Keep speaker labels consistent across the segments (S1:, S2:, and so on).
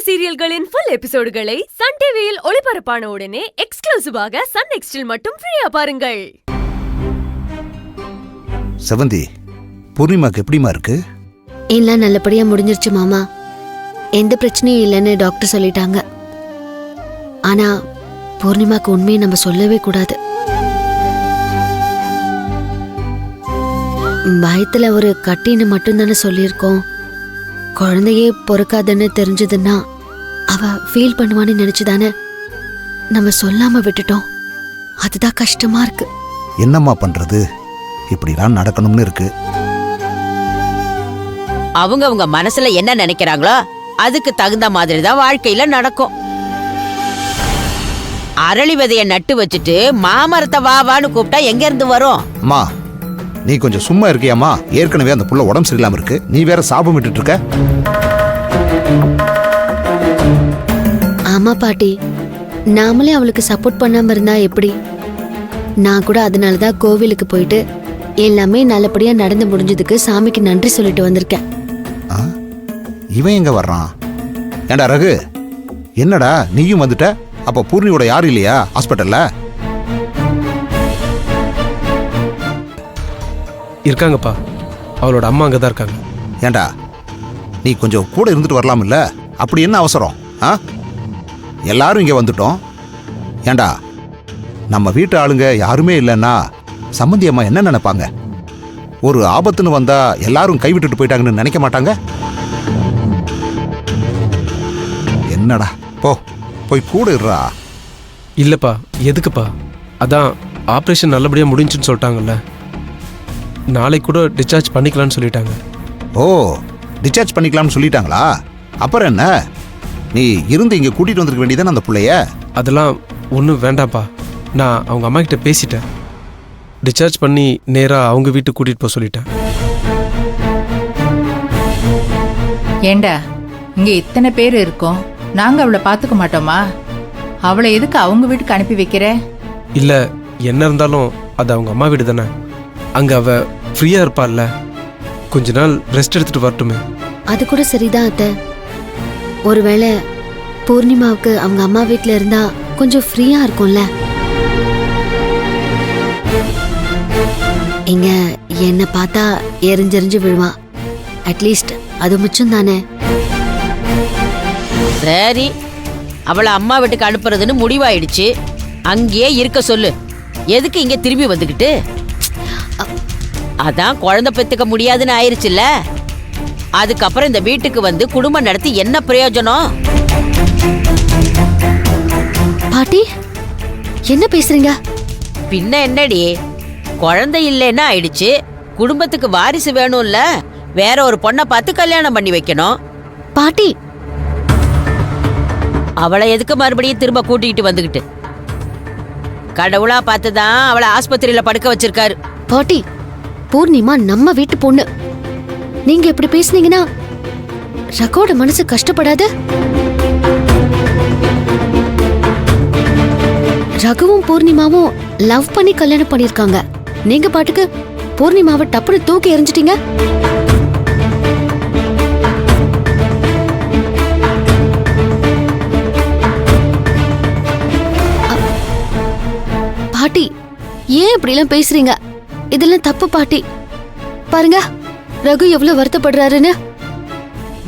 S1: சீரியல்களின் full எபிசோடுகளை Sun டிவியில் ஒளிபரப்பான உடனே எக்ஸ்க்ளூசிவாக சன் நெக்ஸ்டில் மட்டும் ஃப்ரீயா பாருங்கள்.
S2: செவந்தி, பூர்ணிமாக்கு எப்படிமா இருக்கு?
S3: எல்லாம் நல்லபடியா முடிஞ்சிருச்சு மாமா. எந்த பிரச்சனையும் இல்லைன்னு டாக்டர் சொல்லிட்டாங்க. ஆனா பூர்ணிமாக்கு உண்மையை நம்ம சொல்லவே கூடாது. வயத்துல ஒரு கட்டின்னு மட்டும்தானே சொல்லியிருக்கோம். குழந்தையே பொறுக்காதுன்னு தெரிஞ்சதுன்னா அவ ஃபீல் பண்ணுவான்னு நினைச்சுதானே நம்ம சொல்லாம விட்டுட்டோம். அதுதான் கஷ்டமா இருக்கு.
S2: என்னம்மா பண்றது? இப்படிலாம் நடக்கணும்னு இருக்கு.
S4: அவங்க மனசுல என்ன நினைக்கிறாங்களோ அதுக்கு தகுந்த மாதிரி தான் வாழ்க்கையில நடக்கும். அரளி விதைய நட்டு வச்சுட்டு மாமரத்தை வாவான்னு கூப்பிட்டா எங்க இருந்து வரும்?
S2: அம்மா, நீ கொஞ்சம் சும்மா இருக்கியாமா? ஏற்கனவே அந்த புள்ள உடம்பு சரியில்லாம இருக்கு, நீ வேற சாபம் விட்டுட்டு இருக்க.
S3: ஆமா பாட்டி, நாமளே அவளுக்கு சப்போர்ட் பண்ணாம இருந்தா எப்படி? நான் கூட அதனாலதான் கோவிலுக்கு போயிட்டு எல்லாமே நல்லபடியா நடந்து முடிஞ்சதுக்கு சாமிக்கு நன்றி சொல்லிட்டு வந்திருக்கேன்.
S2: இவன் எங்க வர்றான்? ஏண்டா ரகு, என்னடா நீயும் வந்துட்ட? அப்ப பூர்ணியோட யாரும் இல்லையா ஹாஸ்பிட்டல்ல?
S5: இருக்காங்கப்பா, அவளோட அம்மா அங்கதான் இருக்காங்க.
S2: ஏண்டா நீ கொஞ்சம் கூட இருந்துட்டு வரலாம் இல்ல? அப்படி என்ன அவசரம்? எல்லாரும் இங்க வந்துட்டோம். ஏண்டா நம்ம வீட்டு ஆளுங்க யாருமே இல்லைன்னா சம்மந்தி அம்மா என்ன நினைப்பாங்க? ஒரு ஆபத்துன்னு வந்தா எல்லாரும் கைவிட்டுட்டு போயிட்டாங்கன்னு நினைக்க மாட்டாங்க? என்னடா, போய் கூட இருறா.
S5: இல்லப்பா, எதுக்குப்பா? அதான் ஆப்ரேஷன் நல்லபடியா முடிஞ்சுன்னு சொல்லிட்டாங்கல்ல, நாளைக்கு கூட டிஸ்சார்ஜ் பண்ணிக்கலாம்னு சொல்லிட்டாங்க.
S2: ஓ, டிஸ்சார்ஜ் பண்ணிக்கலாம்னு சொல்லிட்டாங்களா? அப்புறம் என்ன, நீ இருந்து இங்க கூட்டிட்டு வந்திருக்க வேண்டியதானே அந்த பிள்ளைய?
S5: அதெல்லாம் ஒன்றும் வேண்டாம்ப்பா. நான் அவங்க அம்மா கிட்ட பேசிட்டேன். டிஸ்சார்ஜ் பண்ணி நேராக அவங்க வீட்டுக்கு கூட்டிட்டு போக சொல்லிட்டேன்.
S6: ஏண்டா, இங்க இத்தனை பேர் இருக்கோம், நாங்க அவளை பாத்துக்க மாட்டோமா? அவளை எதுக்கு அவங்க வீட்டுக்கு அனுப்பி வைக்கிற?
S5: இல்ல, என்ன இருந்தாலும் அது அவங்க அம்மா வீடு தானே. அங்க அவ ஃப்ரீயா இருப்பாள்ல, கொஞ்ச நாள் ரெஸ்ட் எடுத்துட்டு வரட்டுமே.
S3: அது கூட சரிதான் அத்தை. ஒருவேளை பூர்ணிமாவுக்கு அவங்க அம்மா வீட்டுல இருந்தா கொஞ்சம் ஃப்ரீயா இருக்கும்ல. இங்க என்ன பார்த்தா எரிஞ்செறிஞ்சு விழுவா. அட்லீஸ்ட் அது மிச்சம் தானே.
S4: சரி, அவளை அம்மா வீட்டுக்கு அனுப்புறதுன்னு முடிவாயிடுச்சு. அங்கேயே இருக்க சொல்லு. எதுக்கு இங்க திரும்பி வந்துகிட்டு? அதான் குழந்தை பெத்துக்க முடியாதுன்னு ஆயிருச்சுல்ல. அதுக்கப்புறம் இந்த வீட்டுக்கு வந்து குடும்பம் நடத்தி என்ன பிரயோஜனம்?
S3: பாட்டி, என்ன பேசுறீங்க?
S4: பின்ன என்னடி, குழந்தை இல்லைன்னா ஆயிடுச்சு. குடும்பத்துக்கு வாரிசு வேணும்ல, வேற ஒரு பொண்ணை பார்த்து கல்யாணம் பண்ணி வைக்கணும்.
S3: பாட்டி,
S4: அவளை எதுக்கு மறுபடியும் திரும்ப கூட்டிகிட்டு வந்துகிட்டு? கடவுளா பார்த்துதான் அவளை ஆஸ்பத்திரியில படுக்க வச்சிருக்காரு.
S3: பாட்டி, பூர்ணிமா நம்ம வீட்டு பொண்ணு. நீங்க இப்படி பேசுனீங்கன்னா ரகோட மனசு கஷ்டப்படாது? ரகுவும் பூர்ணிமாவும் லவ் பண்ணி கல்யாணம் பண்ணிருக்காங்க. நீங்க பாட்டுக்கு பூர்ணிமாவை டப்புனு தூக்கி எறிஞ்சிட்டீங்க. பாட்டி, ஏன் இப்படி எல்லாம் பேசுறீங்க? இதெல்லாம் தப்பு பாட்டி. பாருங்க ரகு எவ்வளவு வருத்தப்படுறாருன்னு.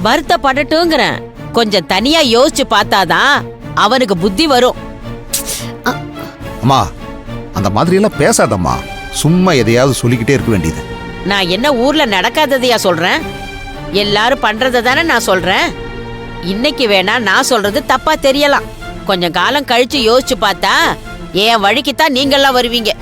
S4: வருத்தப்படட்டுங்கிறேன். கொஞ்சம் தனியா யோசிச்சு பார்த்தாதான் அவனுக்கு புத்தி வரும்.
S2: அம்மா, அந்த மாதிரி எல்லாம் பேசாதம்மா. சும்மா எதையாவது சொல்லிக்கிட்டே இருக்க வேண்டியது.
S4: நான் என்ன ஊர்ல நடக்காததையா சொல்றேன்? எல்லாரும் பண்றதை தானே நான் சொல்றேன். இன்னைக்கு வேணா நான் சொல்றது தப்பா தெரியலாம். கொஞ்சம் காலம் கழிச்சு யோசிச்சு பார்த்தா என் வழிக்குத்தான் நீங்கெல்லாம் வருவீங்க.